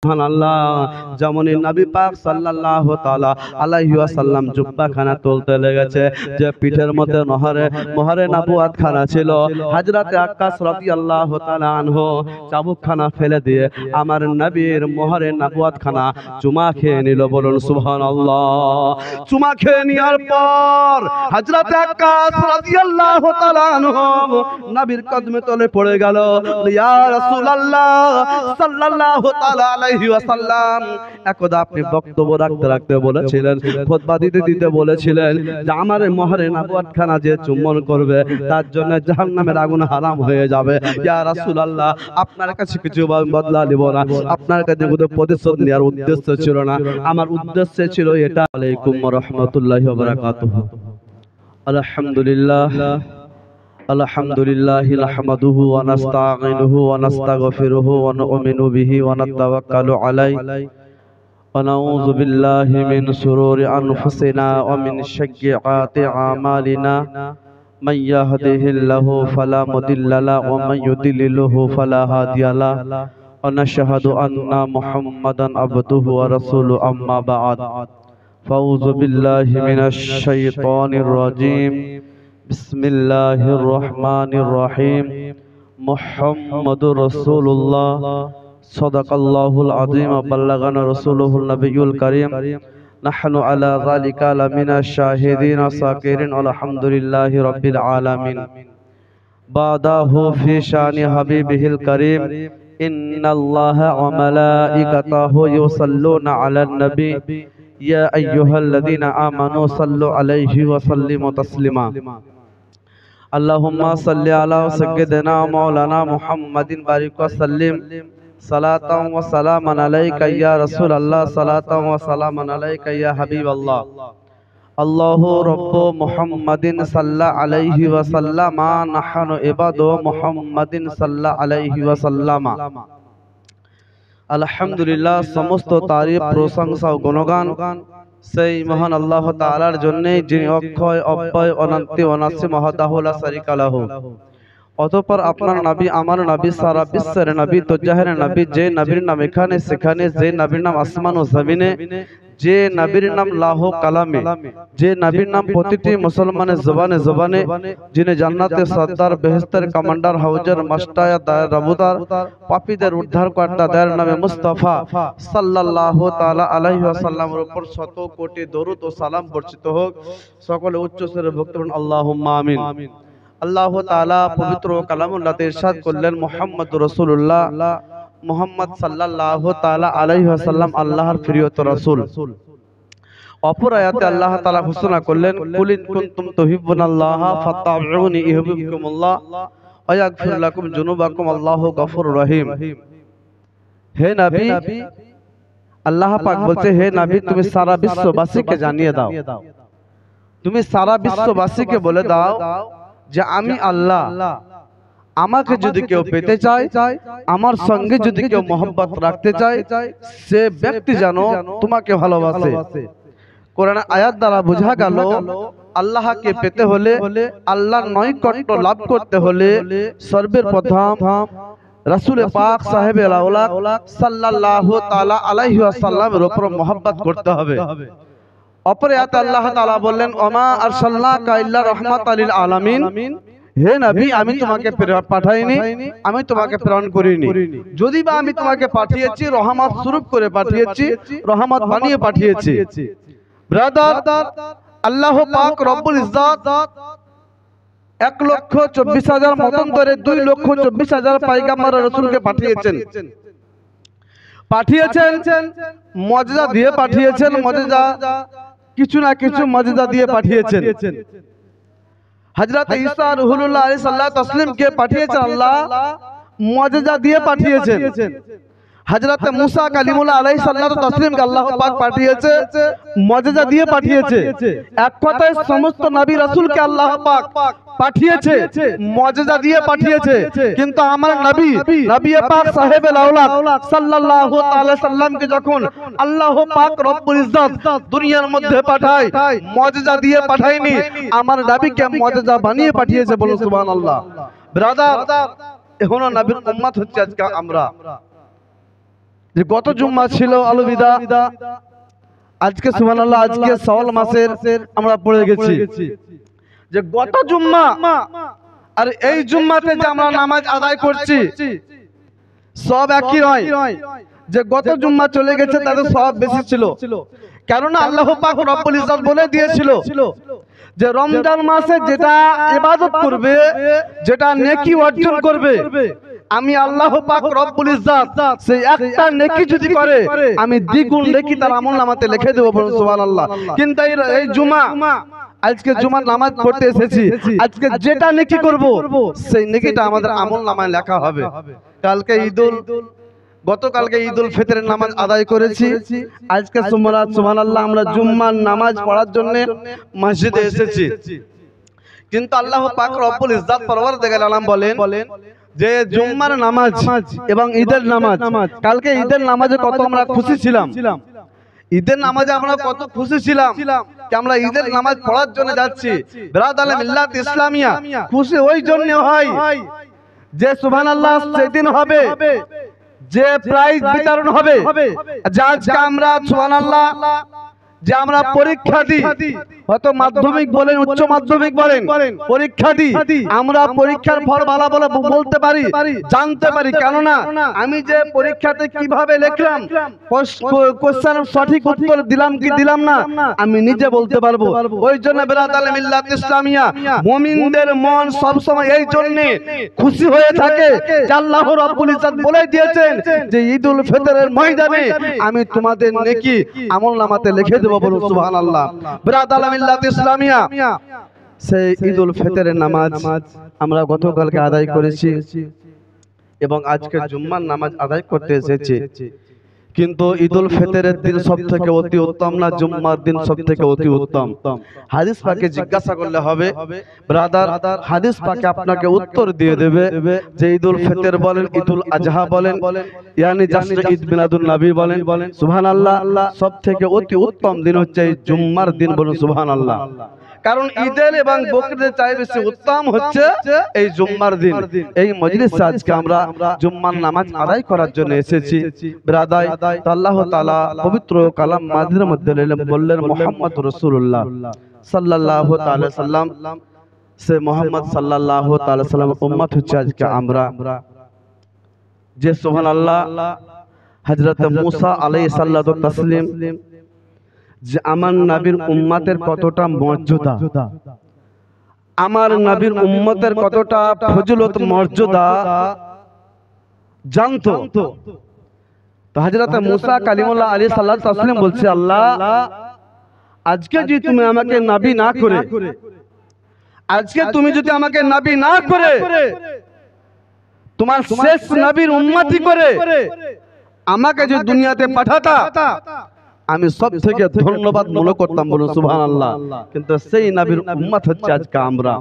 সুবহানাল্লাহ। যেমনই নবী পাক সাল্লাল্লাহু তাআলা আলাইহি ওয়াসাল্লাম জুব্বাখানা তুলতে লেগেছে, যে পিঠের মধ্যে মোহরে নবুয়ত খানা ছিল, হযরতে আক্কাস রাদিয়াল্লাহু তাআলা আনহু চাবুকখানা ফেলে দিয়ে আমার নবীর মোহরে নবুয়ত খানা চুমা খেয়ে নিল। বলুন সুবহানাল্লাহ। চুমা খেয়ে নেওয়ার পর হযরতে আক্কাস রাদিয়াল্লাহু তাআলা আনহু নবীর কদমে তলে পড়ে গেল। ইয়া রাসূলুল্লাহ সাল্লাল্লাহু তাআলা আলাইহি ওয়াসাল্লাম, একদা আপনি বক্তব্য রাখতে বলেছিলেন, খুতবা দিতে বলেছিলেন যে আমার মোহরে নবুয়ত খানা যে চুম্বন করবে তার জন্য জাহান্নামের আগুন হারাম হয়ে যাবে। ইয়া রাসূলুল্লাহ, আপনার কাছে কিছু বদলা দেব না, আপনার কাছে কোনো প্রতিশোধ নেওয়ার উদ্দেশ্য ছিল না, আমার উদ্দেশ্য ছিল এটা। আলাইকুম ওয়া রাহমাতুল্লাহি ওয়া বারাকাতুহু। আলহামদুলিল্লাহ আলহামদুলিল্লাহি নাহমাদুহু ওয়া নাস্তাঈনুহু ওয়া নাস্তাগফিরুহু ওয়া নু'মিনু বিহি ওয়া নাতাওয়াক্কালু আলাইহি ওয়া নাউযু বিল্লাহি মিন শুরুরি আনফুসিনা ওয়া মিন সাইয়্যাতি আমালিনা মান ইয়াহদিহিল্লাহু ফালা মুদিল্লা লাহু ওয়া মান ইউদ্লিলহু ফালা হাদিয়া লাহু ওয়া নাশহাদু আন্না মুহাম্মাদান আবদুহু ওয়া রাসূলুহু আম্মা বা'দ। ফাউযু বিল্লাহি মিনাশ শাইতানির রাজীম। বিসমিল্লাহির রহমানির রহিম। মুহাম্মাদুর রাসূলুল্লাহ সাদাকাল্লাহুল আযীম ওয়া বাল্লাগানা রাসূলুহুন নবিয়্যুল কারীম। নাহনু আলা যালিকা লামিনাশ শাহিদিন ওয়া শাকিরিন আলহামদুলিল্লাহি রাব্বিল আলামিন। বাদাহু ফি শানি হাবিবিহিল কারীম। ইন্নাল্লাহা ওয়া মালাইকাতাহু ইউসাল্লুনা আলান নবী ইয়া আইয়ুহাল্লাযীনা আমানু সাল্লু আলাইহি ওয়া সাল্লিমু তাসলিমা। আল্লাহুম্মা সাল্লি আলা সাইয়্যিদিনা মাওলানা মুহাম্মাদিন বারিক ওয়া সাল্লিম সালাতান ওয়া সালামান আলাইকা ইয়া রাসূলুল্লাহ সালাতান ওয়া সালামান আলাইকা ইয়া হাবিবাল্লাহ। আল্লাহু রাব্বু মুহাম্মাদিন সাল্লাল্লাহু আলাইহি ওয়া সাল্লামা নাহনু ইবাদু মুহাম্মাদিন সাল্লাল্লাহু আলাইহি ওয়া সাল্লামা। আলহামদুলিল্লাহ, সমস্ত তারিফ প্রশংসা ও গুণগান সেই মহান আল্লাহ তাআলার জন্য, যিনি অক্ষয় অব্যয় অনন্তি অনাসি মহদাহু লা শারীকা লাহু। অতঃপর আপনার নবী আমার নবী সারা বিশ্বের নবী তো জাহের নবী, যে নবীর নাম এখানে সেখানে, যে নবীর নাম আসমান ও জমিনে, যে নবীর নাম লাহ কালামে, যে নবীর নাম প্রতিটি মুসলমানের জবানে জবানে, যিনি জান্নাতের সর্দার, বেহেশতের কমান্ডার, হাউজের মাস্টার, দায়ের রবুদার, পাপীদের উদ্ধার কর্তা, দায়ের নামে মুস্তাফা সাল্লাল্লাহু তাআলা আলাইহি ওয়াসাল্লামের উপর শত কোটি দরুদ ও সালাম বর্ষিত হোক। সকলে উচ্চ স্বরে ভক্তি বলুন আল্লাহুম্মা আমিন। আল্লাহ তাআলা পবিত্র কালামুল্লাহতে ইরশাদ করলেন, মুহাম্মাদুর রাসূলুল্লাহ, মুহাম্মদ সাল্লাল্লাহু তাআলা আলাইহি ওয়াসাল্লাম আল্লাহর প্রিয় রাসূল। অপর আয়াতে আল্লাহ তাআলা ঘোষণা করলেন, কুল ইন কুনতুম তুহিব্বুনাল্লাহা ফাত্তাবিউনি ইউহিব্বুকুমুল্লাহ ওয়া ইয়াগফির লাকুম যুনুবাকুম আল্লাহু গফুরুর রহিম। হে নবী, আল্লাহ পাক বলছে, হে নবী তুমি সারা বিশ্ববাসীকে জানিয়ে দাও, তুমি সারা বিশ্ববাসীকে বলে দাও যে আমি আল্লাহ, আমাকে যদি কেউ পেতে চায়, আমার সঙ্গে যদি কেউ মহব্বত রাখতে চায়, সে ব্যক্তি যেন তোমাকে ভালোবাসে। কোরআন আয়াত দ্বারা বোঝা গেল, আল্লাহকে পেতে হলে, আল্লাহর নৈকট্য লাভ করতে হলে সর্বের প্রথম রাসূল পাক সাহেবে আওলাদ সাল্লাল্লাহু তাআলা আলাইহি ওয়াসাল্লামের উপর মহব্বত করতে হবে। অপর আয়াতে আল্লাহ তাআলা বললেন, ওমা আরসালনাকা ইল্লা রাহমাতাল লিল আলামিন। হে নবী, আমি তোমাকে পাঠাইনি, আমি তোমাকে প্রেরণ করিনি। যদি বা আমি তোমাকে পাঠিয়েছি, রহমত স্বরূপ করে পাঠিয়েছি, রহমত বানিয়ে পাঠিয়েছি। ব্রাদার, আল্লাহ পাক রব্বুল ইজ্জত 1,24,000 মতান্তরে 2,24,000 পয়গম্বর রাসূলকে পাঠিয়েছেন। মুজিজা দিয়ে পাঠিয়েছেন, মুজিজা কিছু না কিছু মুজিজা দিয়ে পাঠিয়েছেন। হযরত ঈসা রূহুল্লাহ আলাইহিস সালাতু তাসলিমকে পাঠিয়েছেন আল্লাহ, মুজিজা দিয়ে পাঠিয়েছেন। হযরত মুসা কালিমুল্লাহ আলাইহিস সালাতু তাসলিমকে আল্লাহ পাক পাঠিয়েছে, মুজিজা দিয়ে পাঠিয়েছে। এক কথায় সমস্ত নবী রাসূলকে আল্লাহ পাক পাঠিয়েছে, মুজিজা দিয়ে পাঠিয়েছে। কিন্তু আমার নবী, নবী পাক সাহেবে আওলাদ সাল্লাল্লাহু তাআলা সাল্লামকে যখন আল্লাহ পাক রব্বুল ইজ্জত দুনিয়ার মধ্যে পাঠায়, মুজিজা দিয়ে পাঠায়নি, আমার নবীকে মুজিজা বানিয়ে পাঠিয়েছে। বলুন সুবহানাল্লাহ। ব্রাদার, এখনো নবীর উম্মত হচ্ছে আজকে আমরা। যে গত জুম্মা ছিল আলবিদা, আজকে সুবহানাল্লাহ আজকে শাওয়াল মাসের আমরা পড়ে গেছি যে গত জুম্মা আর এই জুম্মাতে যে আমরা নামাজ আদায় করছি সব একই নয়। যে গত জুম্মা চলে গেছে তাদের সব বেশি ছিল, কেননা আল্লাহ পাক রব্বুল ইজ্জত বলে দিয়েছিল যে রমজান মাসে যেটা ইবাদত করবে, যেটা নেকি অর্জন করবে, আমি আল্লাহ পাক রব্বুল ইজ্জত সেই একটা নেকি যদি করে আমি দ্বিগুণ নেকি তার আমলনামাতে লিখে দেব, বলুন সুবহানাল্লাহ। কিন্তু এই জুমা, আজকে জুমার নামাজ পড়তে এসেছি, আজকে যেটা নেকি করব সেই নেকিটা আমাদের আমলনামায় লেখা হবে। কালকে গতকালকে ঈদুল ফিতরের নামাজ আদায় করেছি, আজকে সুবহানাল্লাহ আমরা জুম্মার নামাজ পড়ার জন্য মসজিদে এসেছি। কিন্তু আল্লাহ পাক রব্বুল ইজ্জত পরওয়ারদিগার আলম বলেন যে জুম্মার নামাজ এবং ঈদের নামাজ, কালকে ঈদের নামাজে কত আমরা খুশি ছিলাম, ঈদের নামাজে আমরা কত খুশি ছিলাম যে আমরা ঈদের নামাজ পড়ার জন্য যাচ্ছি। বিরাদারে মিল্লাত ইসলামিয়া খুশি ওই জন্য হয় যে সুবহানাল্লাহ সেদিন হবে যে প্রাইজ বিতরণ হবে, যে আজকে আমরা সুবহানাল্লাহ যে আমরা পরীক্ষা দিই, হয়তো মাধ্যমিক বলেন উচ্চ মাধ্যমিক বলেন পরীক্ষা দিই, আমরা পরীক্ষার ফল ভালো বলে বলতে পারি, জানতে পারি, কেননা আমি যে পরীক্ষাতে কিভাবে লিখলাম, কোশ্চেনের সঠিক উত্তর দিলাম কি দিলাম না আমি নিজে বলতে পারবো। ওই জন্য বিরাদারে মিল্লাত ইসলামিয়া মুমিনদের মন সব সময় এই জন্য খুশি হয়ে থাকে যে আল্লাহ রাব্বুল ইজ্জত বলে দিয়েছেন যে ঈদুল ফিতরের ময়দানে আমি তোমাদের নেকি আমলনামাতে লিখে দেব, বলুন সুবহানাল্লাহ। বিরাদারে মিল্লাত ইসলামিয়া সেই ঈদুল ফিতরের নামাজ আমরা গতকালকে আদায় করেছি এবং আজকে জুম্মার নামাজ আদায় করতে এসেছি। কিন্তু ঈদুল ফিতরের দিন সবথেকে অতি উত্তম না জুম্মার দিন সবথেকে অতি উত্তম? হাদিস পাকে জিজ্ঞাসা করলে হবে ব্রাদার, হাদিস পাকে আপনাকে উত্তর দিয়ে দেবে যে ঈদুল ফিতর বলেন, ঈদুল আজহা বলেন, ইয়ানি জাসর ঈদ মিলাদুন নবী বলেন, সুবহানাল্লাহ সবথেকে অতি উত্তম দিন হচ্ছে এই জুম্মার দিন, বলুন সুবহানাল্লাহ। কারণ ঈদের এবং বকরিদের চাই বেশি উত্তম হচ্ছে এই জুম্মার দিন। এই মজলিসে আজকে আমরা জুম্মার নামাজ আদায় করার জন্য এসেছি। বিরাদার আল্লাহ তাআলা পবিত্র কালাম মাজিদের মধ্যে বললেন মুহাম্মদ রাসূলুল্লাহ সাল্লাল্লাহু তাআলা সাল্লাম, সে মুহাম্মদ সাল্লাল্লাহু তাআলা সাল্লামের উম্মত হচ্ছে আজকে আমরা। যে সুবহানাল্লাহ হযরত মুসা আলাইহিস সালাতু তাসলিম যে আমার নবীর উম্মতের কতটা মর্যাদা, আমার নবীর উম্মতের কতটা ফজিলত মর্যাদা জানতো। তো হযরত মুসা কালিমুল্লাহ আলাইহিস সালাতু তাসলিম বলছে, আল্লাহ আজকে যদি তুমি আমাকে নবী না করে, আজকে তুমি যদি আমাকে নবী না করে তোমার শেষ নবীর উম্মতি করে আমাকে যদি দুনিয়াতে পাঠাতা আমি সব থেকে ধন্যবাদ মনে করতাম, বলুন সুবহানাল্লাহ। কিন্তু সেই নবীর উম্মত হচ্ছে আজকে আমরা।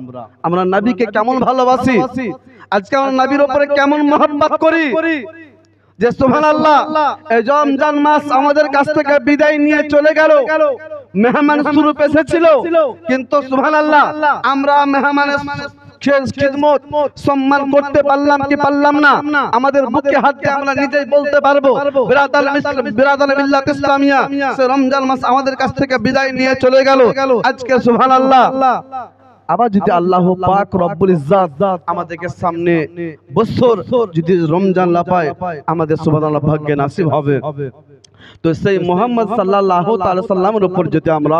আমরা নবীকে কেমন ভালোবাসি, আজকে আমরা নবীর উপরে কেমন মহব্বত করি যে সুবহানাল্লাহ এই রমজান মাস আমাদের কাছ থেকে বিদায় নিয়ে চলে গেল, মেহমান স্বরূপ এসেছিল, কিন্তু সুবহানাল্লাহ আমরা মেহমানের খিদমত সম্মান করতে পারলাম কি পারলাম না, আমাদের বুকে হাত দিয়ে আমরা নিজেই বলতে পারবো বিরাদারে মিল্লাত ইসলামিয়া সে রমজান মাস আমাদের কাছ থেকে বিদায় নিয়ে চলে গেল। আজকে সুবহানাল্লাহ আবার যদি আল্লাহ পাক রব্বুল ইজ্জত আমাদেরকে সামনে বছর যদি রমজান না পায় আমাদের সুবহানাল্লাহ ভাগ্যে নসিব হবে। তো সেই মুহাম্মদ সাল্লাল্লাহু তাআলা সাল্লামের উপর যদি আমরা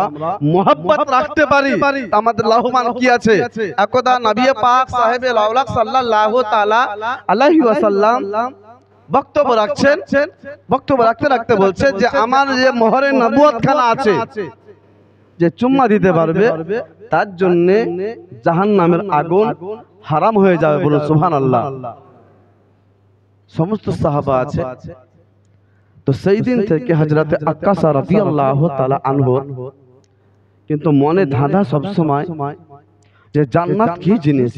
মুহাব্বত রাখতে পারি আমাদের লাভবান কি আছে। একদা নবী পাক সাহেবে লাউলাক সাল্লাল্লাহু তাআলা আলাইহি ওয়াসাল্লাম বক্তব্য রাখছেন, বক্তব্য রাখতে রাখতে বলছে যে আমার যে মোহরে নবুয়ত খানা আছে, যে চুম্মা দিতে পারবে তার জন্য জাহান্নামের আগুন হারাম হয়ে যাবে, বলুন সুবহানাল্লাহ। সমস্ত সাহাবা আছে। তো সেই দিন থেকে হযরত আক্কাসা রাদিয়াল্লাহু তাআলা আনহু কিন্তু মনে ধাঁধা সব সময় যে জান্নাত কি জিনিস।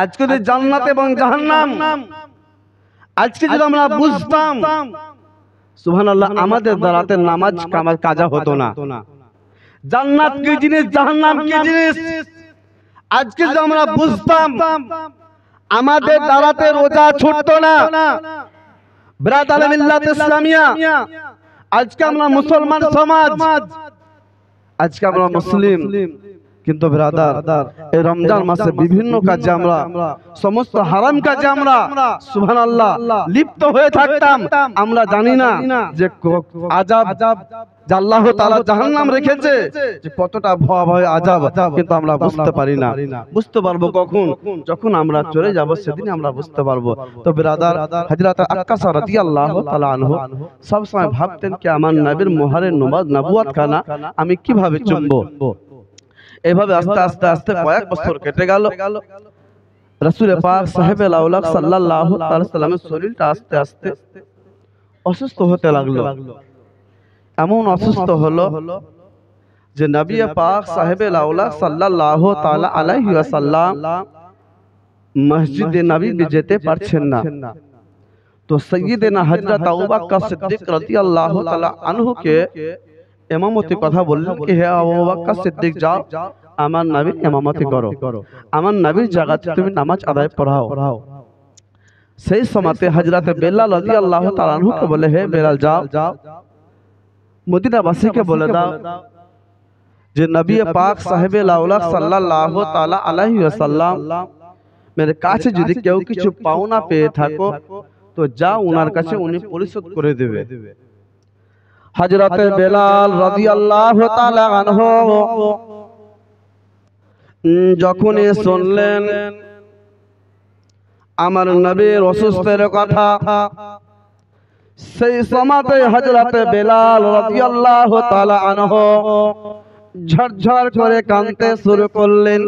আজকে যে জান্নাত এবং জাহান্নাম আজকে যদি আমরা বুঝতাম সুবহানাল্লাহ আমাদের দ্বারাতে নামাজ কাজা হতো না। জান্নাত কি জিনিস, জাহান্নাম কি জিনিস আজকে যদি আমরা বুঝতাম আমাদের দ্বারাতে রোজা ছুটতো না, ব্রাদারে মিল্লাত ইসলামিয়া, আজকে আমরা মুসলমান সমাজ, আজকে আমরা মুসলিম, কিন্তু ব্রাদার এই রমজান মাসে বিভিন্ন কাজে আমরা, সমস্ত হারাম কাজে আমরা সুবহানাল্লাহ লিপ্ত হয়ে থাকতাম। আমরা জানি না যে আযাব আল্লাহ তাআলা জাহান্নাম রেখেছে, যে কতটা ভয়াবহ আযাব, কিন্তু আমরা বুঝতে পারি না। বুঝতে পারবো কখন? যখন আমরা চলে যাব, সেদিন আমরা বুঝতে পারবো। তো ব্রাদার, হযরত আক্কাসা রাদিয়াল্লাহু তাআলা আনহু সব সময় ভাবতেন কি আমার নবীর মোহরের নবুয়ত খানা আমি কিভাবে চুমবো। এইভাবে আস্তে আস্তে আস্তে কয়েক বছর কেটে গেল। রাসূল পাক সাহেবে লাউলাক সাল্লাল্লাহু আলাইহি সাল্লামের শরীরটা আস্তে আস্তে অসুস্থ হতে লাগলো। এমন অসুস্থ হলো যে নবী পাক সাহেবে লাউলাক সাল্লাল্লাহু তাআলা আলাইহি ওয়াসাল্লাম মসজিদে নববী যেতে পারছেন না। তো সাইয়্যিদিনা হযরত আবু বকর সিদ্দিক রাদিয়াল্লাহু তাআলা আনহুকে ইমামতি কথা বললেন কি হে আবু বকর সিদ্দিক, যাও আমার নবীর ইমামতি করো, আমার নবীর জায়গাতে তুমি নামাজ আদায় পড়াও। সেই সময়তে হযরত বেলাল রাদিয়াল্লাহু তাআলা আনহুকে বলে, হে বেলাল, যাও মদিনাবাসীকে বলে দাও যে নবী পাক সাহেবে লাউলাক সাল্লাল্লাহু তাআলা আলাইহি ওয়াসাল্লাম মেরে কাছে যদি কেউ কিছু পাওনা পেয়ে থাকো তো যাও উনার কাছে, উনি পরিশোধ করে দেবে। হযরত বেলাল রাদিয়াল্লাহু তাআলা আনহু যখন শুনলেন আমার নবীর অসুস্থের কথা, সেই সময়তে হযরত বেলাল রাদিয়াল্লাহু তাআলা আনহু ঝরঝর করে কাঁদতে শুরু করলেন।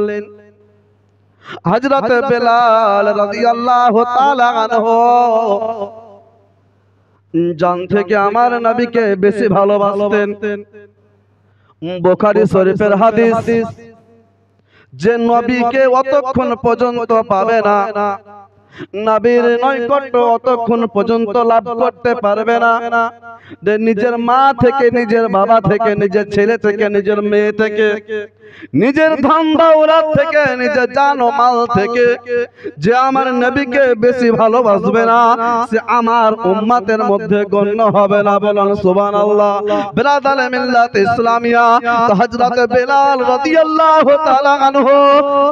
হযরত বেলাল রাদিয়াল্লাহু তাআলা আনহু জান থেকে আমার নবীকে বেশি ভালোবাসতেন। বুখারী শরীফের হাদিস, যে নবীকে অতক্ষণ পর্যন্ত পাবে না, নবীর নৈকট্য অতক্ষণ পর্যন্ত লাভ করতে পারবে না, যে নিজের মা থেকে, নিজের বাবা থেকে, নিজের ছেলে থেকে, নিজের মেয়ে থেকে, নিজের ধন দৌলত থেকে, নিজের জান ও মাল থেকে যে আমার নবীকে বেশি ভালোবাসবে না, সে আমার উম্মতের মধ্যে গণ্য হবে না। বলুন সুবহানাল্লাহ। ব্রাদারে মিল্লাত ইসলামিয়া, হযরত বেলাল রাদিয়াল্লাহু তাআলা আনহু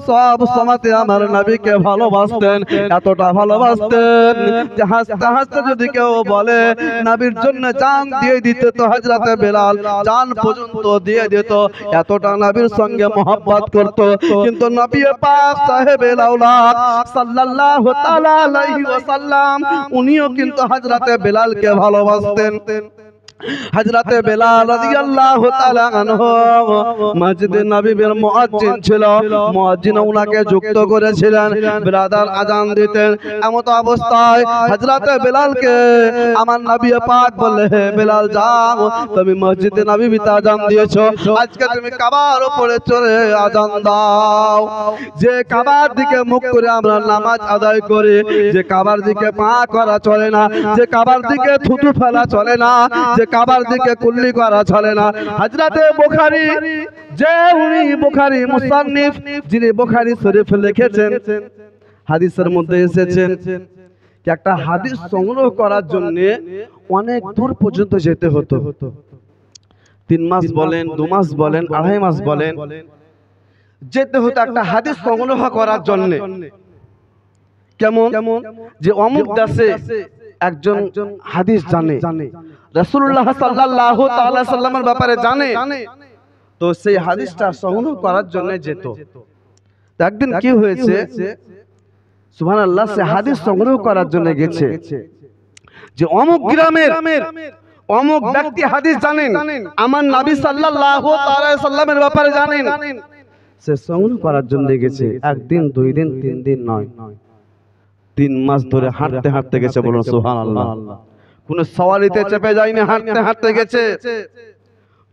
সব সময়তে আমার নবীকে ভালোবাসতেন, এতটা ভালোবাসতেন যে হাসতে হাসতে যদি কেউ বলে নবীর জন্য জান দিয়ে দিতে, তো হযরত বেলাল জান পর্যন্ত দিয়ে দিত, এতটা নবীর সঙ্গে মোহাব্বত করত। কিন্তু নবী পাক সাহেবে লাউলাক সাল্লাল্লাহু তাআলা আলাইহি ওয়াসাল্লাম উনিও কিন্তু হযরত বেলালকে ভালোবাসতেন। হযরত বেলাল রাদিয়াল্লাহু তাআলা আনহু মসজিদে নববীর মুয়াজ্জিন ছিল, মুয়াজ্জিন ওনাকে যুক্ত করেছিলেন, ব্রাদার আজান দিতেন। এমত অবস্থায় হযরত বেলালকে আমার নবী পাক বললে, হে বেলাল, যাও তুমি মসজিদে নববীতে আজান দিয়েছো, আজকে তুমি কাবার উপরে চড়ে আজান দাও। যে কাবার দিকে মুখ করে আমরা নামাজ আদায় করি, যে কাবার দিকে পা করা চলে না, যে কাবার দিকে থুতু ফেলা চলে না, যে কাবার দিকে কুল্লি করা চলে না। হযরত বুখারী, যে উনি বুখারী মুসান্নিফ, যিনি বুখারী শরীফ লিখেছেন, হাদিসের মধ্যে এসেছেন যে একটা হাদিস সংগ্রহ করার জন্য অনেক দূর পর্যন্ত যেতে হতো। 3 মাস বলেন, 2 মাস বলেন, 2.5 মাস বলেন, যেতে হতো একটা হাদিস সংগ্রহ করার জন্য। কেমন? যে অমুক দেশে একজন হাদিস জানে, রাসূলুল্লাহ সাল্লাল্লাহু তাআলা সাল্লামের ব্যাপারে জানে, তো সেই হাদিসটা সংগ্রহ করার জন্য যেত। একদিন কি হয়েছে, সুবহানাল্লাহ, সে হাদিস সংগ্রহ করার জন্য গেছে যে অমুক গ্রামের অমুক ব্যক্তি হাদিস জানেন, আমার নবী সাল্লাল্লাহু তাআলা সাল্লামের ব্যাপারে জানেন। সে সংগ্রহ করার জন্য গেছে, একদিন, 2 দিন, 3 দিন নয়, 3 মাস ধরে হাঁটতে হাঁটতে গেছে। বলুন সুবহানাল্লাহ। কোন সওয়ারিতে চেপে যায়নি, হাঁটতে হাঁটতে গেছে।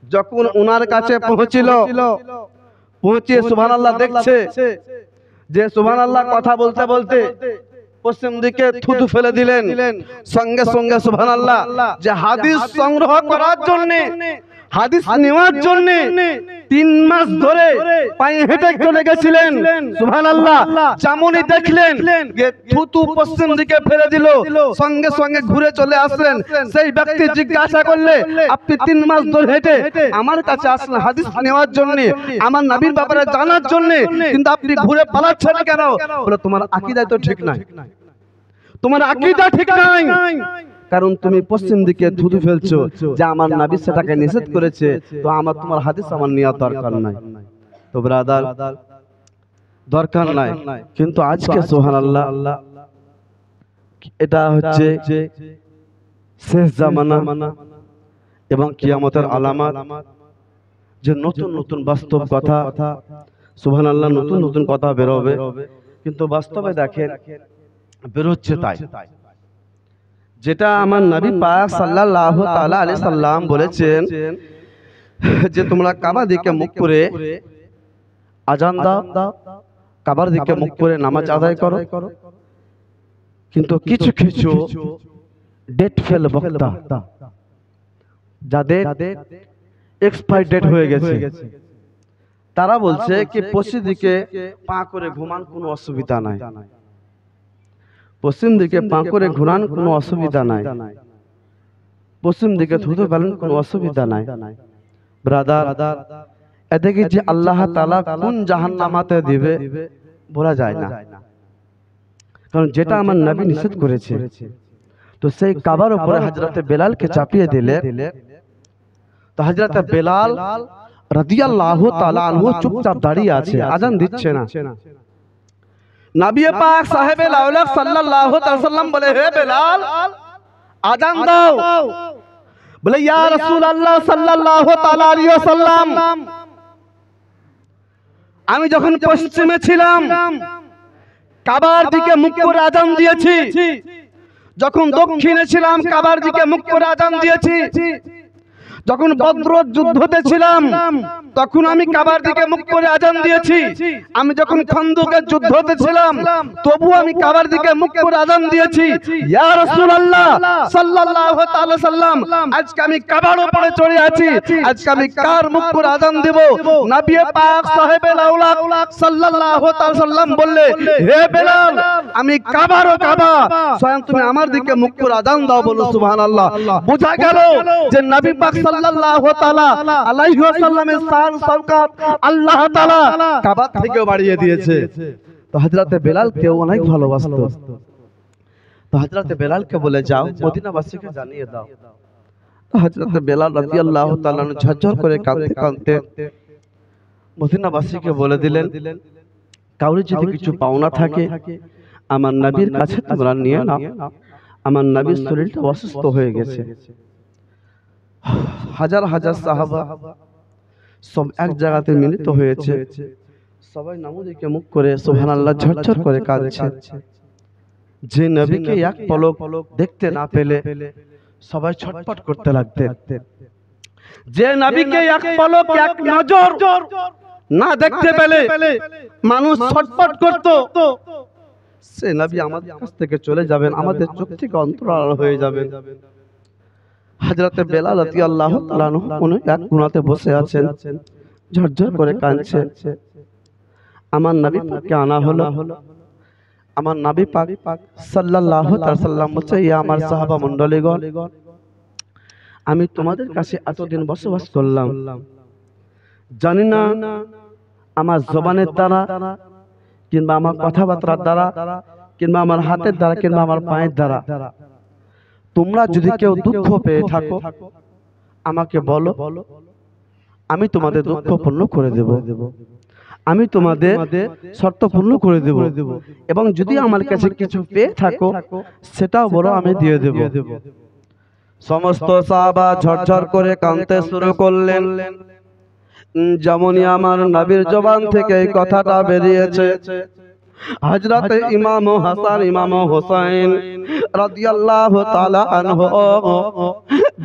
যখন ওনার কাছে পৌঁছিল, পৌঁছে সুবহানাল্লাহ দেখছে যে সুবহানাল্লাহ কথা বলতে বলতে পশ্চিম দিকে থুতু ফেলে দিলেন। সঙ্গে সঙ্গে সুবহানাল্লাহ যে হাদিস সংগ্রহ করার জন্য, হাদিস নেওয়ার জন্য 3 মাস ধরে পায়ে হেঁটে চলে গেছিলেন। সুবহানাল্লাহ। যেমনই দেখলেন যে থুতু পশ্চিম দিকে ফেলে দিল, সঙ্গে সঙ্গে ঘুরে চলে আসলেন। সেই ব্যক্তি জিজ্ঞাসা করলে, আপনি 3 মাস ধরে হেঁটে আমার কাছে আসলেন হাদিস নেওয়ার জন্য, আমার নবীর ব্যাপারে জানার জন্য, কিন্তু আপনি ঘুরে পালাচ্ছেন কেন? বলে, তোমার আকীদা তো ঠিক নাই, তোমার আকীদা ঠিক নাই, কারণ তুমি পশ্চিম দিকে থুতু ফেলছো, যে আমার নবী সেটাকে নিষেধ করেছে, তো আমার তোমার হাদিস আমার নেওয়ার দরকার নাই। তো ব্রাদার, দরকার নাই, কিন্তু আজকে সুবহানাল্লাহ এটা হচ্ছে শেষ জামানা এবং কিয়ামতের আলামত, যে নতুন নতুন বাস্তব কথা, সুবহানাল্লাহ, নতুন নতুন কথা বেরোবে, কিন্তু বাস্তবে দেখেন বেরোচ্ছে তাই, যেটা আমার নবী পাক সাল্লাল্লাহু তাআলা আলাইহি সাল্লাম বলেছেন যে তোমরা কাবা দিকে মুখ করে আজান দাও, কাবার দিকে মুখ করে নামাজ আদায় করো। কিন্তু কিছু কিছু ডেট ফেল বক্তা, যাদের এক্সপায়ার ডেট হয়ে গেছে, তারা বলছে কি পশ্চিম দিকে পা করে ঘুমান কোনো অসুবিধা নাই, পশ্চিম দিকে পা করে ঘুরান কোনো অসুবিধা নাই, পশ্চিম দিকে থুতু ফেলেন কোনো অসুবিধা নাই। ব্রাদার, এদিকে যে আল্লাহ তাআলা কোন জাহান্নামাতে দিবে বলা যায় না, কারণ যেটা আমার নবী নিষেধ করেছে। তো সেই কাবার উপরে হযরতে বেলালকে চাপিয়ে দিলে, তো হযরতে বেলাল রাদিয়াল্লাহু তাআলা আনহু চুপচাপ দাঁড়িয়ে আছে, আজান দিচ্ছে না। নবী পাক সাহেবে লাউলাক সাল্লাল্লাহু তাআলা সাল্লাম বলে, হে বেলাল, আজান দাও। বলে, ইয়া রাসূলুল্লাহ সাল্লাল্লাহু তাআলা আলাইহি ওয়াসাল্লাম, আমি যখন পশ্চিমে ছিলাম কাবার দিকে মুখ করে আজান দিয়েছি, যখন দক্ষিণে ছিলাম কাবার দিকে মুখ করে আজান দিয়েছি, যখন বদর যুদ্ধতে ছিলাম তখন আমি কাবার দিকে মুখ করে আজান দিয়েছি, আমি যখন খন্দকের যুদ্ধতে ছিলাম তবু আমি কাবার দিকে মুখ করে আজান দিয়েছি। ইয়া রাসূলুল্লাহ সাল্লাল্লাহু তাআলা সাল্লাম, আজকে আমি কাবার উপরে চড়ে আছি, আজকে আমি কার মুখ করে আজান দেব? নবী পাক সাহেবে লাউলাক সাল্লাল্লাহু তাআলা সাল্লাম বললে, হে বেলাল, আমি কাবারও কাবা, স্বয়ং তুমি আমার দিকে মুখ করে আজান দাও। বলো সুবহানাল্লাহ। বোঝা গেল যে নবী পাক সাল্লাল্লাহু তাআলা আলাইহি ওয়াসাল্লামের শান শওকত আল্লাহ তাআলা কাবা থেকেও বাড়িয়ে দিয়েছে। তো হযরতে বেলালকে অনেক ভালোবাসতো, তো হযরতে বেলালকে বলে, যাও মদিনাবাসীকে জানিয়ে দাও। তো হযরতে বেলাল রাদিয়াল্লাহু তাআলা ঝরঝর করে কাঁদতে কাঁদতে মদিনাবাসীকে বলে দিলেন, কাউরে যদি কিছু পাওনা থাকে আমার নবীর কাছে তোমরা নিয়ে নাও, আমার নবীর শরীরটা অসুস্থ হয়ে গেছে। হাজার হাজার সাহাবা সব এক জায়গাতে মিলিত হয়েছে, সবাই নামাজে মুখ করে সুবহানাল্লাহ ঝরঝর করে কাঁদছে। যে নবীকে এক পলক দেখতে না পেলে সবাই ছটফট করতে লাগতেন, যে নবীকে এক পলক এক নজর না দেখতে পেলে মানুষ ছটফট করত, সে নবী আমাদের কাছ থেকে চলে যাবেন, আমাদের চোখ থেকে অন্তরাল হয়ে যাবেন। হযরতে বেলাল রাদিয়াল্লাহু তাআলা আনহু কোন এক কোণাতে বসে আছেন, ঝরঝর করে কাঁদছেন। আমার নবী পাককে আনা হলো, আমার নবী পাক সাল্লাল্লাহু তাআলা সাল্লাম বলছে, ইয়া আমার সাহাবা মণ্ডলীগণ, আমি তোমাদের কাছে এতদিন বসবাস করলাম, জানি না আমার জবানের দ্বারা কিংবা আমার কথাবার্তার দ্বারা কিংবা আমার হাতের দ্বারা কিংবা আমার পায়ের দ্বারা তোমরা যদি কেউ দুঃখ পেয়ে থাকো আমাকে বলো, আমি তোমাদের দুঃখ পূর্ণ করে দেব, আমি তোমাদের শর্ত পূর্ণ করে দেব, এবং যদি আমার কাছে কিছু পেয়ে থাকো সেটাও বলো, আমি দিয়ে দেব। সমস্ত সাহাবা ঝরঝর করে কাঁদতে শুরু করলেন। যেমনই আমার নবীর জবান থেকে এই কথাটা বেরিয়েছে, হযরতে ইমাম হাসান ইমাম হোসেন রাদিয়াল্লাহু তাআলা আনহু,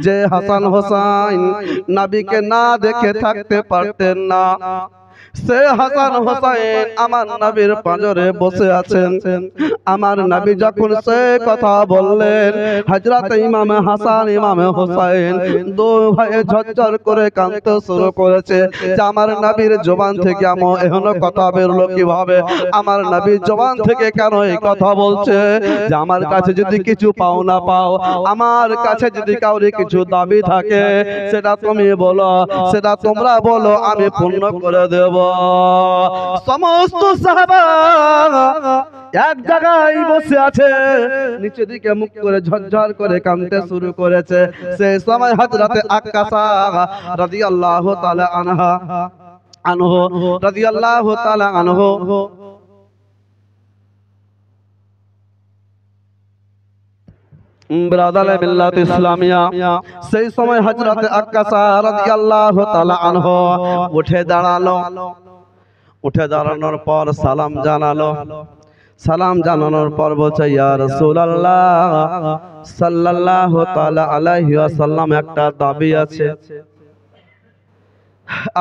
যে হাসান হোসেন নবীকে না দেখে থাকতে পারতেন না, সে হাসান হোসেন আমার নবীর পাঁজরে বসে আছেন। আমার নবী যখন সে কথা বললেন, হযরত ইমাম হাসান ইমাম হোসেন দুই ভাই ঝরঝর করে কাঁদতে শুরু করেছে যে আমার নবীর জবান থেকে এমন কথা বেরলো কিভাবে? আমার নবীর জবান থেকে কেন এই কথা বলছে যে আমার কাছে যদি কিছু পাও না পাও, আমার কাছে যদি কাউরে কিছু দাবি থাকে সেটা তুমি বলো, সেটা তোমরা বলো, আমি পূর্ণ করে দেব। সমস্ত সাহাবা এক জায়গায় বসে আছে, নিচে দিকে মুখ করে ঝরঝর করে কাঁদতে শুরু করেছে। সেই সময় হযরতে আক্কাসা রাদিয়াল্লাহু তাআলা আনহু রাদিয়াল্লাহু তাআলা আনহু ব্রাদারে মিল্লাত ইসলামিয়া, সেই সময় হযরতে আক্কাসা রাদিয়াল্লাহু তাআলা আনহু উঠে দাঁড়ালো। উঠে দাঁড়ানোর পর সালাম জানালো। সালাম জানানোর পর বলছে, ইয়া রাসূলুল্লাহ সাল্লাল্লাহু তাআলা আলাইহি ওয়াসাল্লাম, একটা দাবি আছে।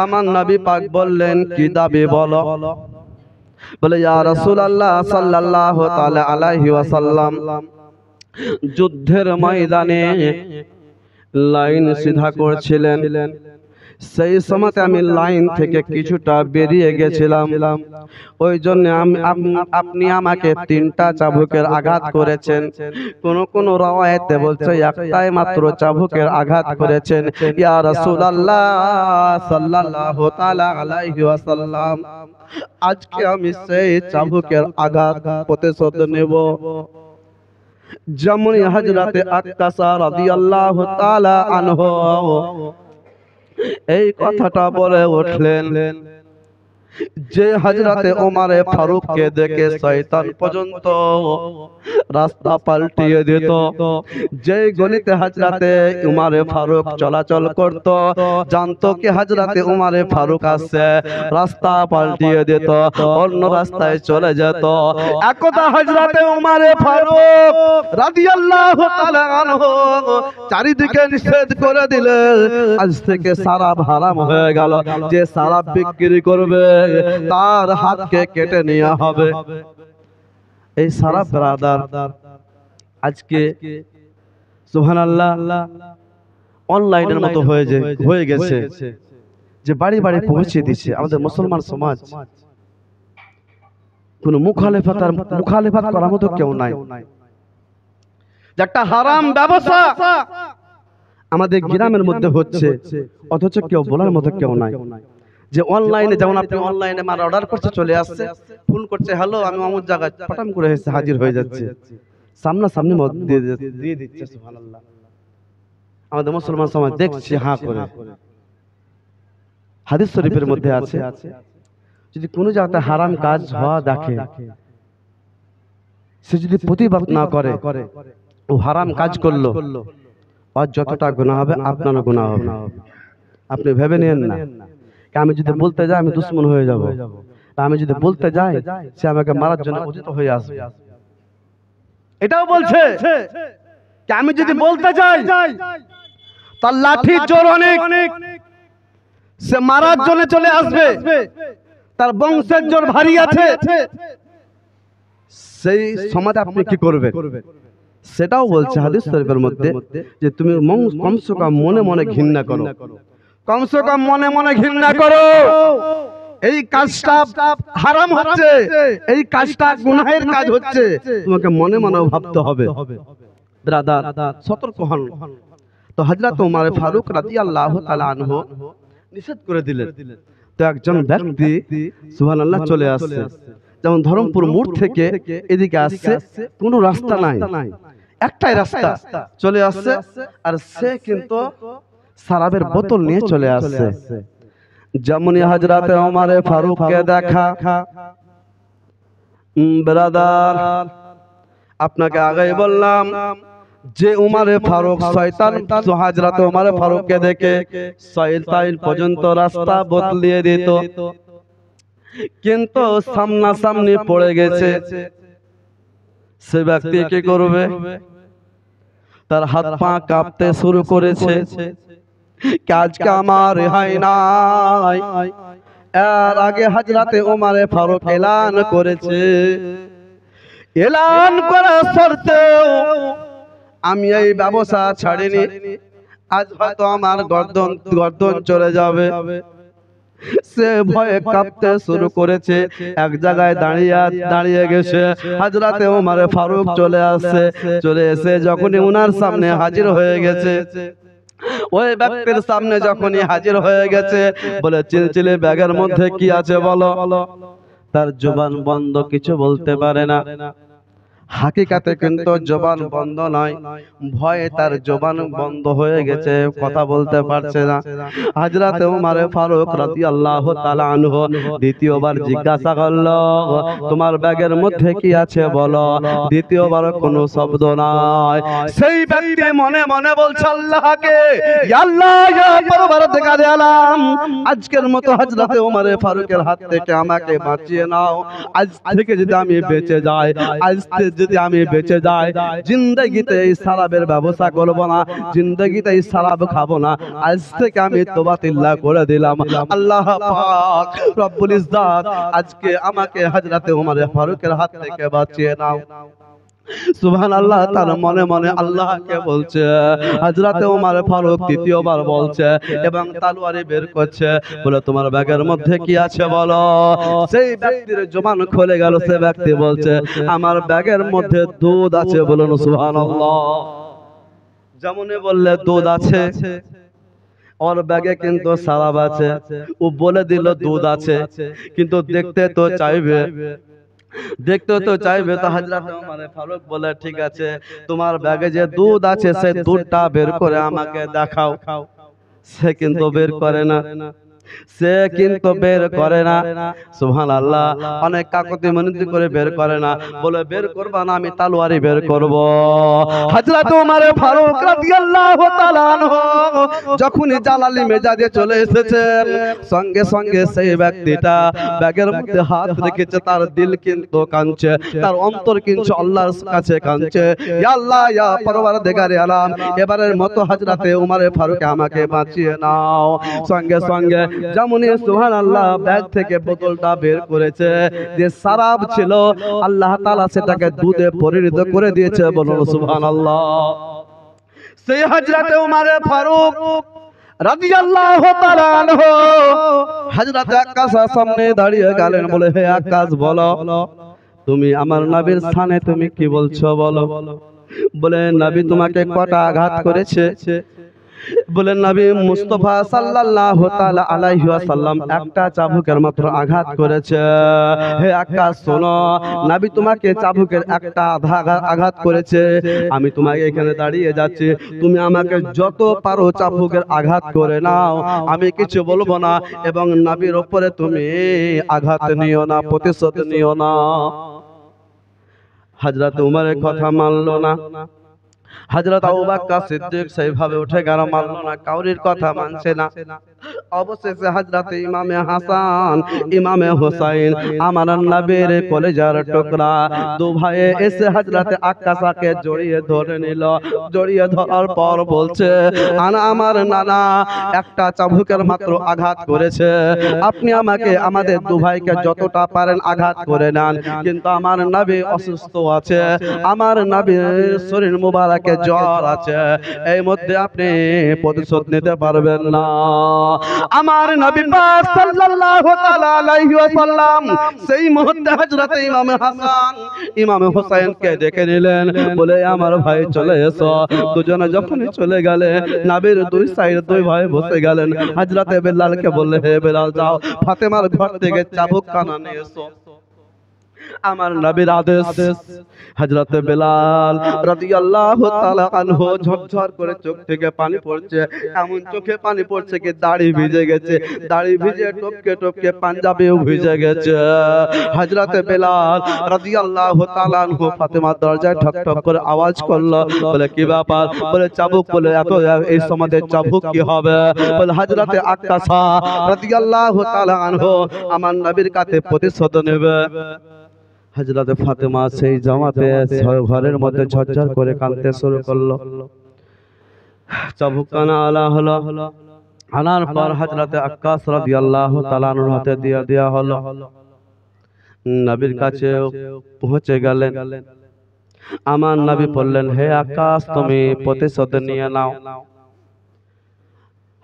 আমার নবী পাক বললেন, কি দাবি বলো? বলে, ইয়া রাসূলুল্লাহ সাল্লাল্লাহু তাআলা আলাইহি ওয়াসাল্লাম, যুদ্ধের ময়দানে লাইন সিধা করছিলেন, সেই সময় আমি লাইন থেকে কিছুটা বেরিয়ে গেছিলাম। ওই জন্য আপনি আমাকে 3টা চাবুকের আঘাত করেছেন। কোন কোন রাওয়ায়াতে বলছে একটাই মাত্র চাবুকের আঘাত করেছেন। ইয়া রাসূলুল্লাহ সাল্লাল্লাহু তাআলা আলাইহি ওয়াসাল্লাম, আজকে আমি সেই চাবুকের আঘাত প্রতিশোধ নেব। যেমন হযরতে আক্কাসা রাদিয়াল্লাহু তাআলা আনহু এই কথাটা বলে উঠলেন, যে হযরতে ওমরে ফারুককে দেখে শয়তান পর্যন্ত রাস্তা পাল্টিয়ে দিত, যে গলিতে হযরতে ওমরে ফারুক চলাচল করত, জানতো কি হযরতে ওমরে ফারুক আসছে, রাস্তা পাল্টিয়ে দিত, অন্য রাস্তায় চলে যেত। একদা হযরতে ওমরে ফারুক রাদিয়াল্লাহু তাআলা আনহু চারিদিকে নিষেধ করে দিলেন, আজ থেকে শরাব হারাম হয়ে গেল, যে শরাব বিক্রি করবে তার হাতকে কেটে নেওয়া হবে। এই শরাব ব্রাদার আজকে সুবহানাল্লাহ অনলাইনের মতো হয়ে গেছে, যে বাড়ি বাড়ি পৌঁছে দিচ্ছে। আমাদের মুসলমান সমাজ কোন মুখালেফাত করার মতো কেউ নাই। একটা হারাম ব্যবসা আমাদের গ্রামের মধ্যে হচ্ছে, অথচ কেউ বলার মতো কেউ নাই। যে অনলাইনে, যেমন আপনি অনলাইনে মাল অর্ডার করছে, চলে আসছে, ফোন করছে, হ্যালো আমি অমুক জায়গায়, পটাম করে এসে হাজির হয়ে যাচ্ছে, সামনাসামনি দিয়ে দিচ্ছে। সুবহানাল্লাহ, আমাদের মুসলমান সমাজ দেখছে হাঁ করে। হাদিস শরীফের মধ্যে আছে, যদি কোনো জায়গাতে হারাম কাজ হওয়া দেখে, সে যদি প্রতিবাদ না করে, ও হারাম কাজ করলো, আর যতটা গুনাহ হবে আপনারও গুনাহ হবে। আপনি ভেবে নেন না আমি যদি বলতে যাই আমি দুশ্মন হয়ে যাব, আমি যদি বলতে যাই সে আমাকে মারার জন্য উদিত হয়ে আসবে। এটাও বলছে আমি যদি বলতে যাই তার লাঠির জোর অনেক, সে মারার জন্য চলে আসবে, তার বংশের জোর ভারী আছে। সেই সমাজ আপনি কি করবে? সেটাও বলছে হাদিস শরীফের মধ্যে, যে তুমি কমসে কম মনে মনে ঘৃণা করো, কমসে কম মনে মনে ঘৃণা করো। এই কাজটা হারাম হচ্ছে, এই কাজটা গুনাহের কাজ হচ্ছে, তোমাকে মনে মনে ভাবতে হবে। ব্রাদার সতর্ক হন। তো হযরত ওমর ফারুক রাদিয়াল্লাহু তাআলা আনহু নিষেধ করে দিলেন। তো একজন ব্যক্তি সুবহানাল্লাহ চলে আসছে, যেমন ধরমপুর মোড় থেকে এদিকে আসছে, কোনো রাস্তা নাই, একটাই রাস্তা, চলে আসছে, আর সে কিন্তু শরাবের বোতল নিয়ে চলে আসছে। যেমনই হযরতে ওমর ফারুককে দেখা, ব্রাদার আপনাকে আগেই বললাম যে ওমর ফারুক শয়তান, হযরতে ওমর ফারুককে দেখে শয়তান পর্যন্ত রাস্তা বদলিয়ে দিত, কিন্তু সামনাসামনি পড়ে গেছে। সে ব্যক্তি কি করবে? তার হাত পা কাঁপতে শুরু করেছে, কাজকে আমার রেহাই নাই, এর আগে হযরতে ওমর ফারুক এলান করেছে, এলান করার সত্ত্বেও আমি এই ব্যবসা ছাড়িনি। আজ হয়তো আমার গর্দন চলে যাবে। সে ভয়ে কাঁপতে শুরু করেছে। এক জায়গায় দাঁড়িয়ে গেছে। হযরতে ওমর ফারুক চলে আসছে। চলে এসে যখনই ওনার সামনে হাজির হয়ে গেছে, ওই ব্যক্তির সামনে যখনই হাজির হয়ে গেছে, বলে চিলচিলে ব্যাগের মধ্যে কি আছে বলো। তার জবান বন্ধ, কিছু বলতে পারে না। হাকিকাতে কিন্তু জবান বন্ধ নয়, ভয়ে তার জবান বন্ধ হয়ে গেছে, কথা বলতে পারছে না। হযরতে ওমর ফারুক রাদিয়াল্লাহু তাআলা আনহু দ্বিতীয়বার জিজ্ঞাসা করলো, তোমার ব্যাগের মধ্যে কি আছে বলো। দ্বিতীয়বার কোনো শব্দ নাই। সেই ব্যক্তি মনে মনে বলছে আল্লাহকে, ইয়া আল্লাহ, ইয়া পরবর্তীকার আলম, আজকের মতো হযরতে ওমর ফারুকের হাত থেকে আমাকে বাঁচিয়ে নাও। আজ থেকে যদি আমি বেঁচে যাই, আজ যদি আমি বেঁচে যাই, জিন্দেগিতে এই সালাবের ব্যবসা করব না, জিন্দেগিতে এই সালাব খাবো না। আজ থেকে আমি তওবাতিল্লাহ করে দিলাম। আল্লাহ পাক রব্বুল ইজ্জত আজকে আমাকে হযরতে ওমর ফারুকের হাত থেকে বাঁচিয়ে নাও। সুবহানাল্লাহ। তার মনে মনে আল্লাহকে বলছে। হযরতে ওমর ফারুক তৃতীয়বার বলছে এবং তলোয়ারি বের করছে, বলে তোমার ব্যাগের মধ্যে কি আছে বলো। সেই ব্যক্তির জবান খুলে গেল। সে ব্যক্তি বলছে, আমার ব্যাগের মধ্যে দুধ আছে। বলুন সুবহানাল্লাহ। যেমনই বললে দুধ আছে, ওর ব্যাগে কিন্তু সালাব আছে। ও বলে দিল দুধ আছে, কিন্তু দেখতে তো চাইবে, তো হযরত ওমর ফারুক বলে, ঠিক আছে, তোমার ব্যাগে যে দুধ আছে সেই দুধটা বের করে আমাকে দেখাও। সে কিন্তু বের করে না, সুবহানাল্লাহ। অনেক কাকতি মিনতি করে বের করে না। বলে, বের করবা না, আমি তলোয়ারি বের করব। হযরত ওমর ফারুক রাদিয়াল্লাহু তাআলা আনহু যখনই জালালি মেজাজে চলে এসেছেন, সঙ্গে সঙ্গে সেই ব্যক্তিটা ব্যাগের মধ্যে হাত রেখেছে। তার দিল কিন্তু কাঁদছে, তার অন্তর কিন্তু আল্লাহর কাছে কাঁদছে। ইয়া আল্লাহ, ইয়া পরওয়ারদিগারে আলম, এবারের মতো হযরতে ওমর ফারুক আমাকে বাঁচিয়ে নাও। সঙ্গে সঙ্গে যেমনই সুবহানাল্লাহ ব্যাগ থেকে বোতলটা বের করেছে, যে শরাব ছিল, আল্লাহ তাআলা সেটাকে দুধে পরিণত করে দিয়েছে। বলুন সুবহানাল্লাহ। সেই হযরতে ওমর ফারুক রাদিয়াল্লাহু তাআলা আনহু হযরত আক্কাসের সামনে দাঁড়িয়ে গেলেন। বলে, হে আক্কাস, বলো তুমি আমার নবীর স্থানে তুমি কি বলছো বলো। বলে, নবী তোমাকে কটা আঘাত করেছে। বলেন, নবী মুস্তাফা সাল্লাল্লাহু তাআলা আলাইহি ওয়াসাল্লাম একটা চাবুকের মাত্র আঘাত করেছে। হে আক্কাস, শোনো, নবী তোমাকে চাবুকের একটা আঘাত করেছে। আমি তোমাকে এখানে দাঁড়িয়ে যাচ্ছি, তুমি আমাকে যত পারো চাবুকের আঘাত করে নাও, আমি কিছু বলবো না। এবং নবীর উপরে তুমি আঘাত নিও না, প্রতিশোধ নিও না। হযরত ওমরের কথা মানলো না। হযরত আবু বকর সিদ্দিক সেইভাবে উঠে গেল, মানলো না, কাউরির কথা মানছে না। অবশেষে হযরত ইমামে হাসান, ইমামে হুসাইন, আমার নবীর কলিজার টুকরা, দু ভাই এসে হযরত আক্কাসাকে জড়িয়ে ধরে নিল। জড়িয়ে ধরার পর বলছে, আমার নানা একটা চাবুকের মাত্র আঘাত করেছে, আপনি আমাকে, আমাদের দু ভাইকে যতটা পারেন আঘাত করে নেন, কিন্তু আমার নবী অসুস্থ আছে, আমার নবীর শরীর মুবারকে জ্বর আছে, এই মধ্যে আপনি প্রতিশোধ নিতে পারবেন না। আমার নবী পাক সাল্লাল্লাহু তাআলা আলাইহি ওয়াসাল্লাম সেই মুহূর্তে হযরত ইমাম হাসান, ইমাম হুসাইনকে ডেকে নিলেন। বলে, আমার ভাই চলে এসো। দুজনে যখনই চলে গেলে, নবীর দুই সাইড দুই ভাই বসে গেলেন। হযরত বেলালকে বললে, হে বেলাল, যাও ফাতেমার ঘর থেকে চাবুক কানা নিয়ে এসো। আমার নবীর আদেশ। হযরত বেলাল রাদিয়াল্লাহু তাআলা আনহু ঝরঝর করে চোখ থেকে পানি পড়ছে। এমন চোখে পানি পড়ছে কি দাড়ি ভিজে গেছে, দাড়ি ভিজে টপকে টপকে পাঞ্জাবিও ভিজে গেছে। হযরত বেলাল রাদিয়াল্লাহু তাআলা আনহু ফাতেমার দরজায় ঠক ঠক করে আওয়াজ করলো। বলে, কি ব্যাপার? বলে, চাবুক। বলে, এত এই সমাজে চাবুক কি হবে? বলে, হযরত আক্কাসা রাদিয়াল্লাহু তাআলা আনহু আমার নবীর কাছে প্রতিশোধ নেবে। হযরত ফাতেমা সেই জামাতে ঘরের মধ্যে ঝরঝর করে কাঁদতে শুরু করলো। চাবুক কানা আলা হলো। আনার পর হযরতে আক্কাস রাদিয়াল্লাহু তাআলা আনহুর হাতে দিয়ে দেয়া হলো। নবীর কাছে পৌঁছে গেলেন। আমার নবী বললেন, হে আক্কাস, তুমি প্রতিশোধ নিয়ে নাও।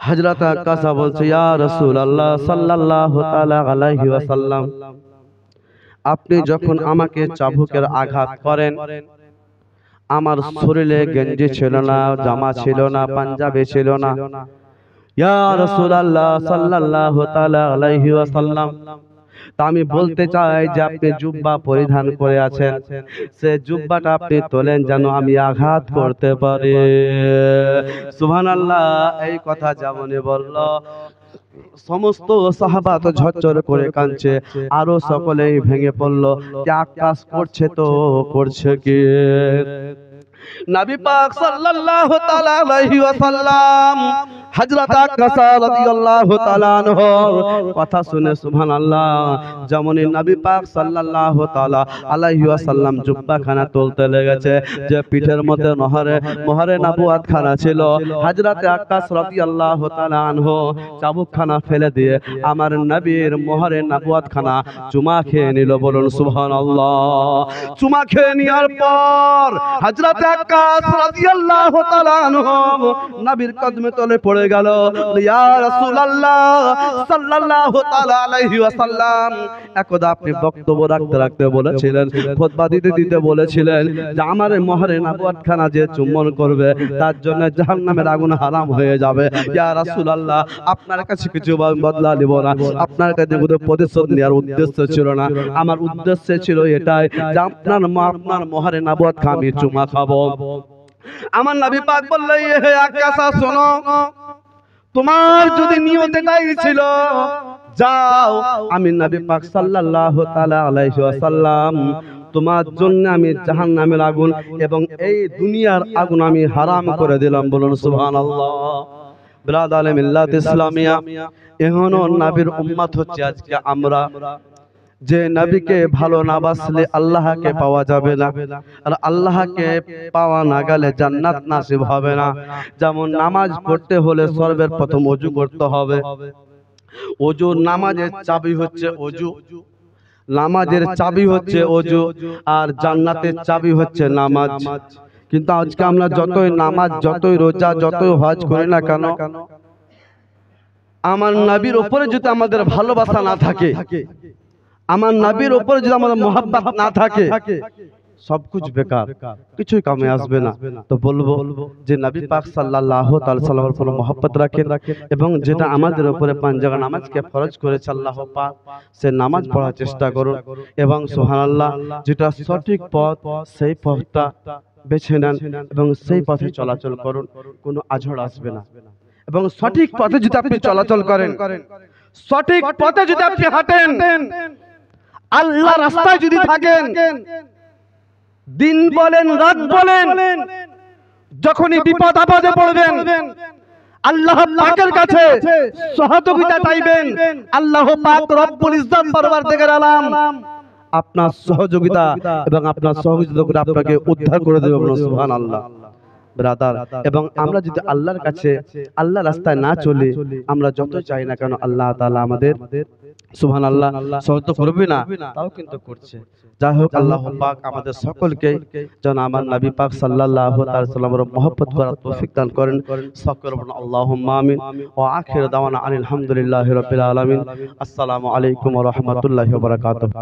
হযরত আক্কাস বলছে, ইয়া রাসূলুল্লাহ সাল্লাল্লাহু তাআলা আলাইহি ওয়াসাল্লাম, আপনি যখন আমাকে চাবুকের আঘাত করেন, আমার শরীরে গেঞ্জি ছিল না, জামা ছিল না, পাঞ্জাবি ছিল না। ইয়া রাসূলুল্লাহ সাল্লাল্লাহু তাআলা আলাইহি ওয়াসাল্লাম, তা আমি বলতে চাই যে আপনি জুব্বা পরিধান করে আছেন, সে জুব্বাটা আপনি তোলেন যেন আমি আঘাত করতে পারি। সুবহানাল্লাহ। এই কথা যেমনই বলল, সমস্ত সাহাবা তো ঝরঝর করে কাঁদছে, আরো সকলেই ভেঙে পড়ল। আক্কাস করছে তো করছে কি? নবী পাক সাল্লাল্লাহু তাআলা আলাইহি ওয়াসাল্লাম হযরত আক্কাস রাদিয়াল্লাহু তাআলা আনহুর কথা শুনে সুবহানাল্লাহ, যেমনই নবী পাক সাল্লাল্লাহু তাআলা আলাইহি ওয়াসাল্লাম জুব্বাখানা তুলতে লেগেছে, যে পিঠের মধ্যে মোহরে নবুয়ত খানা ছিল, হযরত আক্কাস রাদিয়াল্লাহু তাআলা আনহু চাবুকখানা ফেলে দিয়ে আমার নবীর মোহরে নবুয়ত খানা চুমা খেয়ে নিল। বলুন সুবহানাল্লাহ। চুমা খেয়ে নেওয়ার পর হযরত আক্কাস রাদিয়াল্লাহু তাআলা আনহু নবীর কদমে তলে পড়ে গেল। ইয়া রাসূলুল্লাহ সাল্লাল্লাহু তাআলা আলাইহি ওয়াসাল্লাম, একদা আপনি বক্তব্য রাখতে বলেছিলেন, খুতবা দিতে বলেছিলেন যে আমার মোহরে নবুয়ত খানা যে চুম্বন করবে তার জন্য জাহান্নামের আগুন হারাম হয়ে যাবে। ইয়া রাসূলুল্লাহ, আপনার কাছে কিছু বদলা নিব না, আপনার কাছে কোনো প্রতিশোধ নেওয়ার উদ্দেশ্য ছিল না, আমার উদ্দেশ্য ছিল এটাই যে আপনার মোহরে নবুয়ত খানা আমি চুমা খাবো। আমার নবী পাক বললেন, হে আক্কাস, শোনো, তোমার যদি নিয়ত এটাই ছিল, যাও, আমি নবী পাক সাল্লাল্লাহু তাআলা আলাইহি ওয়াসাল্লাম তোমার জন্য আমি জাহান্নামের আগুন এবং এই দুনিয়ার আগুন আমি হারাম করে দিলাম। বলুন সুবহানাল্লাহ। ব্রাদার মিল্লাত ইসলামিয়া, এখনো নবীর উম্মত হচ্ছে আজকে আমরা, যে নবীকে ভালো না বাসলে আল্লাহকে পাওয়া যাবে না, আর আল্লাহকে পাওয়া না গেলে জান্নাত নাসিব হবে না। যেমন নামাজ পড়তে হলে সর্বপ্রথম ওযু করতে হবে। ওযু, নামাজের চাবি হচ্ছে ওযু, নামাজের চাবি হচ্ছে ওযু, আর জান্নাতের চাবি হচ্ছে নামাজ। কিন্তু আজকে আমরা যতই নামাজ, যতই রোজা, যতই হজ করি না কেন, আমার নবীর উপরে যদি আমাদের ভালোবাসা না থাকে, আমার নবীর উপরে যদি আমাদের মোহাব্বত না থাকে, সবকিছু বেকার, কিছুই কামে আসবে না। তো বলবো যে নবী পাক সাল্লাল্লাহু তাআলা সাল্লামের উপর মোহাব্বত রাখেন, এবং যেটা আমাদের উপরে পাঁচ জায়গা নামাজকে ফরজ করেছে আল্লাহ পাক, সে নামাজ পড়ার চেষ্টা করুন। এবং সুবহানাল্লাহ, যেটা সঠিক পথ সেই পথটা বেছে নেন এবং সেই পথে চলাচল করুন, কোনো আঝড় আসবে না। এবং সঠিক পথে যদি আপনি চলাচল করেন, সঠিক পথে যদি আপনি হাঁটেন, আল্লাহ রাস্তায় যদি থাকেন, দিন বলেন রাত বলেন, যখনই বিপদ আপদে পড়বেন আল্লাহ পাকের কাছে সহযোগিতা চাইবেন, আল্লাহ পাক রব্বুল ইজ্জত পরওয়ারদিগার আলাম আপনার সহযোগিতা এবং আপনার সহযোগিতা করে আপনাকে উদ্ধার করে দেবে। সুবহানাল্লাহ। ব্রাদার, এবং আমরা যদি আল্লাহর কাছে, আল্লাহর রাস্তায় না চলি, আমরা যত চাই না কেন আল্লাহ তাআলা আমাদের সুবহানাল্লাহ সহযোগিত করবে না, তাও কিন্তু করছে। যাই হোক, আল্লাহ পাক আমাদের সকলকে যেন আমার নবী পাক সাল্লাল্লাহু তাআলা সাল্লামের মহব্বত করার তৌফিক দান করেন। সকলে বলুন আল্লাহুম্মা আমিন। ওয়া আখিরু দাওয়ানা আলহামদুলিল্লাহি রাব্বিল আলামিন। আসসালামু আলাইকুম ওয়া রাহমাতুল্লাহি ওয়া বারাকাতুহু।